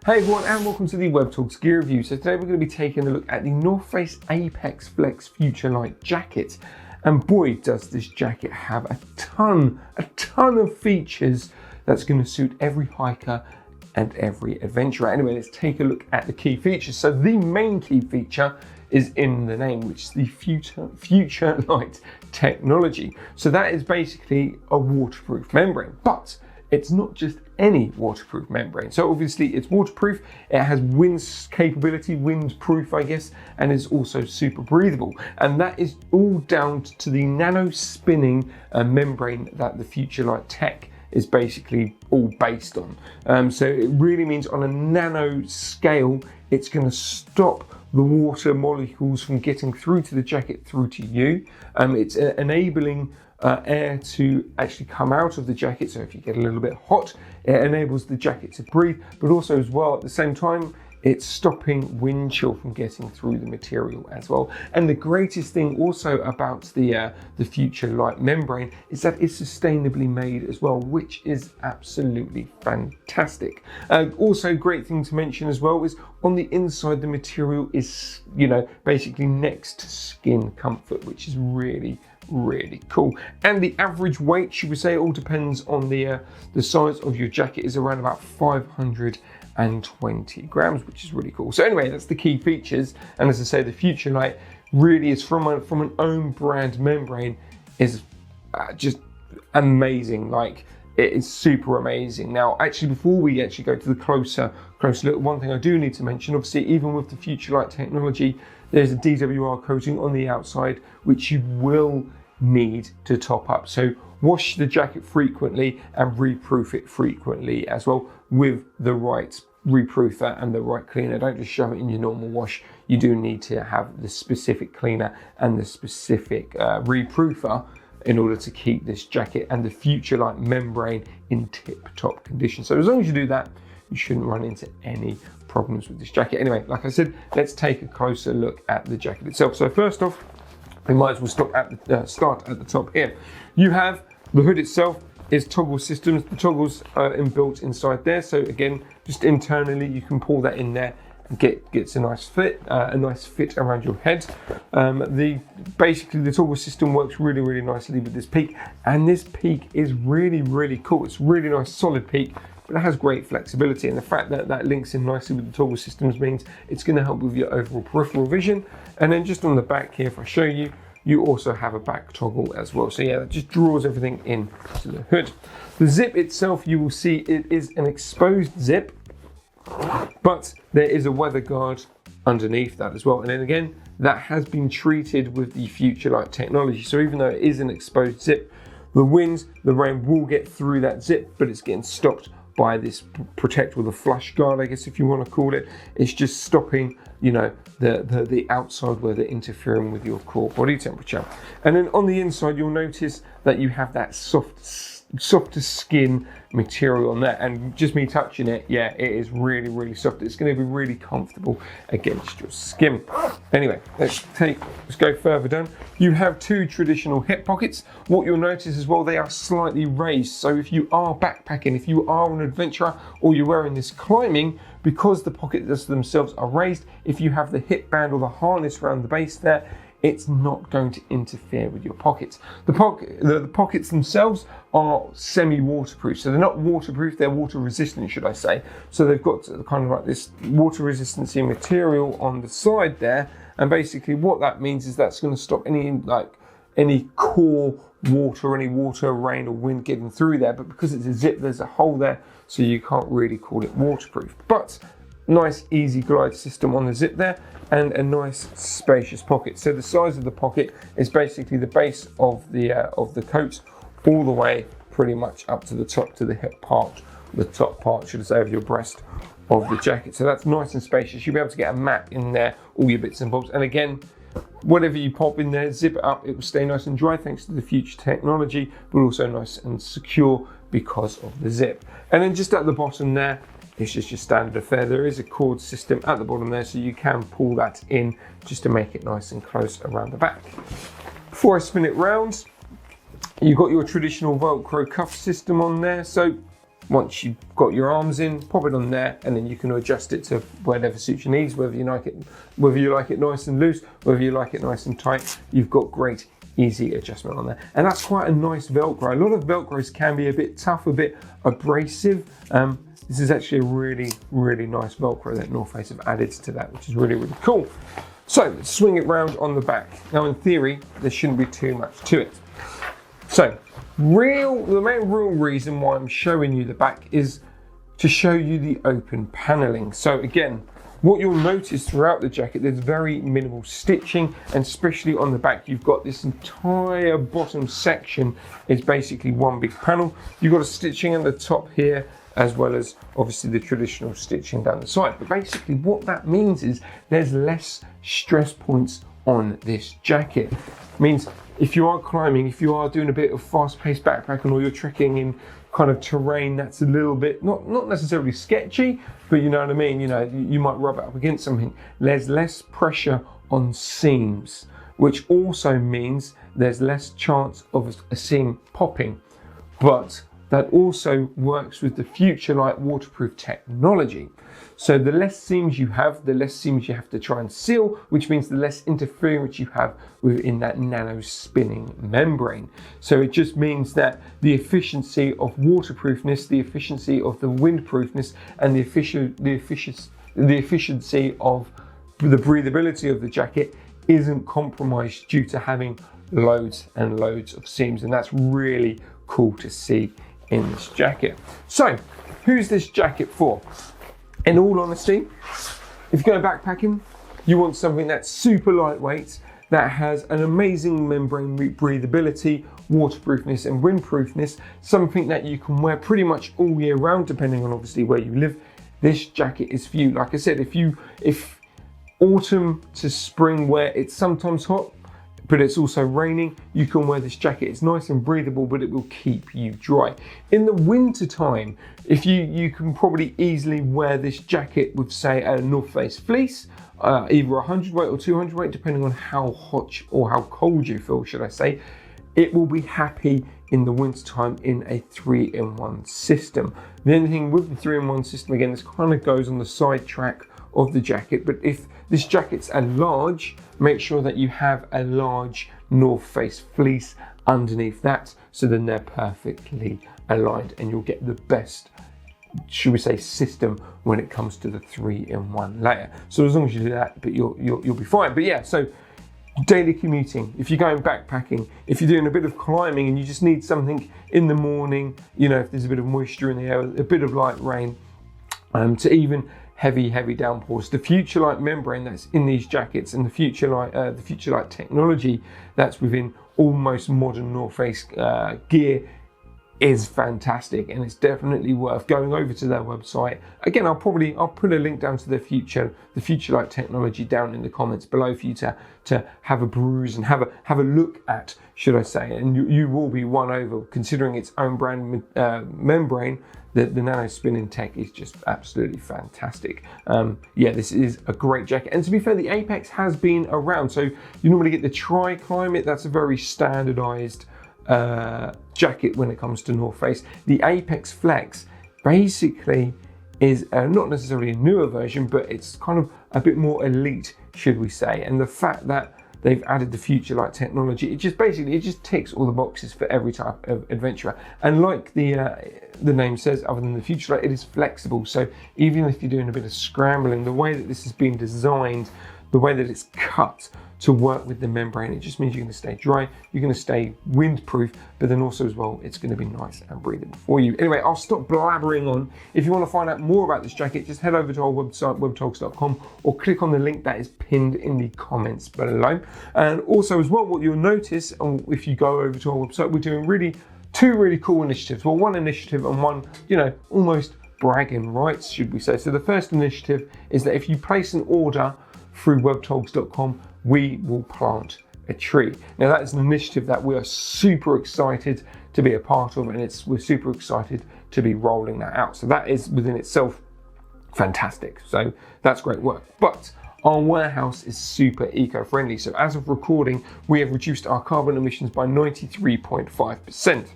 Hey everyone, and welcome to the Webtogs gear review. So today we're going to be taking a look at the North Face Apex Flex FUTURELIGHT Jacket. And boy, does this jacket have a ton of features that's going to suit every hiker and every adventurer. Anyway, let's take a look at the key features. So the main key feature is in the name, which is the FUTURELIGHT technology. So that is basically a waterproof membrane, but it's not just any waterproof membrane. So obviously it's waterproof, it has wind capability, windproof I guess, and is also super breathable. And that is all down to the nano-spinning membrane that the FUTURELIGHT tech is basically all based on. So it really means on a nano scale, it's going to stop the water molecules from getting through to the jacket through to you. It's enabling air to actually come out of the jacket, so if you get a little bit hot, it enables the jacket to breathe, but also as well at the same time it's stopping wind chill from getting through the material as well. And the greatest thing also about the FUTURELIGHT membrane is that it's sustainably made as well, which is absolutely fantastic. Also great thing to mention as well is on the inside the material is, you know, basically next to skin comfort, which is really cool. And the average weight, should we say, it all depends on the size of your jacket, is around about 520 grams, which is really cool. So anyway, that's the key features. And as I say, the FUTURELIGHT really is from an own brand membrane, is just amazing. Like, it is super amazing. Now, actually, before we actually go to the closer look, one thing I do need to mention, obviously, even with the FUTURELIGHT technology, there's a DWR coating on the outside, which you will need to top up. So wash the jacket frequently and reproof it frequently as well with the right reproofer and the right cleaner. Don't just shove it in your normal wash. You do need to have the specific cleaner and the specific reproofer in order to keep this jacket and the FUTURELIGHT membrane in tip-top condition. So as long as you do that, you shouldn't run into any problems with this jacket. Anyway, like I said, let's take a closer look at the jacket itself. So first off, we might as well start at the top here. You have the hood itself is toggle systems. The toggles are inbuilt inside there. So again, just internally, you can pull that in there and gets a nice fit around your head. Basically the toggle system works really nicely with this peak, and this peak is really cool. It's really nice solid peak, but it has great flexibility, and the fact that that links in nicely with the toggle systems means it's going to help with your overall peripheral vision. And then just on the back here, if I show you, you also have a back toggle as well. So yeah, that just draws everything in to the hood. The zip itself, you will see it is an exposed zip, but there is a weather guard underneath that as well. And then again, that has been treated with the FUTURELIGHT technology. So even though it is an exposed zip, the wind, the rain will get through that zip, but it's getting stopped by this protect with a flush guard, I guess, if you want to call it. It's just stopping, you know, the outside weather interfering with your core body temperature. And then on the inside, you'll notice that you have that softer skin material on there, and just me touching it, yeah, it is really soft. It's going to be really comfortable against your skin. Anyway, let's go further down. You have two traditional hip pockets. What you'll notice as well, they are slightly raised. So if you are backpacking, if you are an adventurer, or you're wearing this climbing, because the pockets themselves are raised, if you have the hip band or the harness around the base there, it's not going to interfere with your pockets. The pockets themselves are semi-waterproof. So they're not waterproof, they're water resistant, should I say. So they've got kind of like this water resistancy material on the side there. And basically what that means is that's going to stop any core water, any water, rain or wind getting through there. But because it's a zip, there's a hole there, so you can't really call it waterproof. But nice easy glide system on the zip there, and a nice spacious pocket. So the size of the pocket is basically the base of the coat all the way pretty much up to the top, to the hip part, the top part, should I say, of your breast of the jacket. So that's nice and spacious. You'll be able to get a mat in there, all your bits and bobs. And again, whatever you pop in there, zip it up, it will stay nice and dry thanks to the FUTURELIGHT technology, but also nice and secure because of the zip. And then just at the bottom there, it's just your standard affair. There is a cord system at the bottom there, so you can pull that in just to make it nice and close around the back. Before I spin it round, you've got your traditional Velcro cuff system on there. So once you've got your arms in, pop it on there, and then you can adjust it to whatever suits your needs, whether you like it nice and loose, whether you like it nice and tight. You've got great easy adjustment on there. And that's quite a nice Velcro. A lot of Velcros can be a bit tough, a bit abrasive. This is actually a really, really nice Velcro that North Face have added to that, which is really, really cool. So let's swing it round on the back. Now in theory, there shouldn't be too much to it. So the main real reason why I'm showing you the back is to show you the open paneling. So again, what you'll notice throughout the jacket, there's very minimal stitching, and especially on the back, you've got this entire bottom section is basically one big panel. You've got a stitching at the top here, as well as obviously the traditional stitching down the side. But basically what that means is there's less stress points on this jacket. It means if you are climbing, if you are doing a bit of fast-paced backpacking, or you're trekking in kind of terrain that's a little bit, not necessarily sketchy, but you know what I mean, you know, you might rub it up against something, there's less pressure on seams, which also means there's less chance of a seam popping. But that also works with the FUTURELIGHT waterproof technology. So the less seams you have, the less seams you have to try and seal, which means the less interference you have within that nano-spinning membrane. So it just means that the efficiency of waterproofness, the efficiency of the windproofness, and the efficiency of the breathability of the jacket isn't compromised due to having loads and loads of seams. And that's really cool to see in this jacket. So who's this jacket for? In all honesty, if you're going backpacking, you want something that's super lightweight, that has an amazing membrane breathability, waterproofness and windproofness, something that you can wear pretty much all year round, depending on obviously where you live. This jacket is for you. Like I said, if autumn to spring where it's sometimes hot, but it's also raining, you can wear this jacket. It's nice and breathable, but it will keep you dry. In the winter time, if you can probably easily wear this jacket with, say, a North Face fleece, either 100 weight or 200 weight, depending on how hot or how cold you feel, should I say. It will be happy in the winter time in a 3-in-1 system. The only thing with the 3-in-1 system, again, this kind of goes on the side track of the jacket, but if this jacket's a large, make sure that you have a large North Face fleece underneath that, so then they're perfectly aligned and you'll get the best, should we say, system when it comes to the 3-in-1 layer. So as long as you do that, but you'll be fine. But yeah, so daily commuting, if you're going backpacking, if you're doing a bit of climbing and you just need something in the morning, you know, if there's a bit of moisture in the air, a bit of light rain, to even heavy downpours. The FUTURELIGHT membrane that's in these jackets and the FUTURELIGHT technology that's within almost modern North Face gear is fantastic, and it's definitely worth going over to their website. Again, I'll put a link down to the FUTURELIGHT technology down in the comments below for you to have a peruse and have a look at, should I say, and you will be won over, considering its own brand membrane. The nano-spinning tech is just absolutely fantastic. Yeah, this is a great jacket. And to be fair, the Apex has been around. So you normally get the Tri-Climate. That's a very standardized jacket when it comes to North Face. The Apex Flex basically is not necessarily a newer version, but it's kind of a bit more elite, should we say. And the fact that they've added the FUTURELIGHT technology, it just ticks all the boxes for every type of adventurer. And like the name says, other than the FUTURELIGHT, it is flexible. So even if you're doing a bit of scrambling, the way that this has been designed, the way that it's cut to work with the membrane, it just means you're going to stay dry, you're going to stay windproof, but then also as well, it's going to be nice and breathable for you. Anyway, I'll stop blabbering on. If you want to find out more about this jacket, just head over to our website, webtogs.com, or click on the link that is pinned in the comments below. And also as well, what you'll notice, if you go over to our website, we're doing two really cool initiatives. Well, one initiative and one, you know, almost bragging rights, should we say. So the first initiative is that if you place an order through webtogs.com, we will plant a tree. Now that is an initiative that we are super excited to be a part of, and we're super excited to be rolling that out. So that is within itself fantastic. So that's great work. But our warehouse is super eco-friendly. So as of recording, we have reduced our carbon emissions by 93.5%.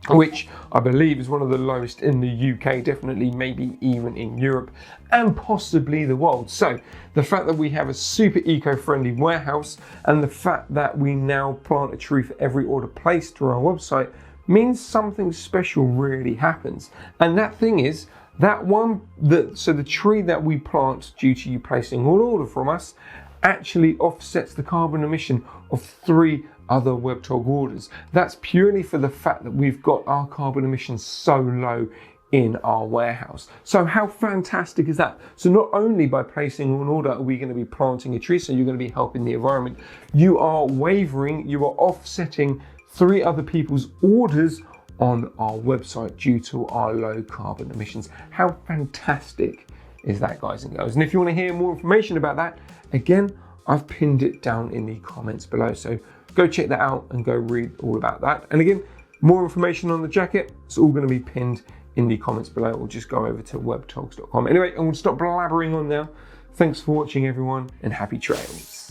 which I believe is one of the lowest in the UK, definitely maybe even in Europe and possibly the world. So the fact that we have a super eco-friendly warehouse and the fact that we now plant a tree for every order placed through our website means something special really happens. And that thing is so the tree that we plant due to you placing an order from us actually offsets the carbon emission of 3 other Webtog orders. That's purely for the fact that we've got our carbon emissions so low in our warehouse. So how fantastic is that? So not only by placing an order are we going to be planting a tree, so you're going to be helping the environment, you are offsetting 3 other people's orders on our website due to our low carbon emissions. How fantastic is that, guys and girls? And if you want to hear more information about that, again, I've pinned it down in the comments below. So go check that out and go read all about that. And again, more information on the jacket, it's all going to be pinned in the comments below, or just go over to webtogs.com. Anyway, I'm going to stop blabbering on now. Thanks for watching, everyone, and happy trails.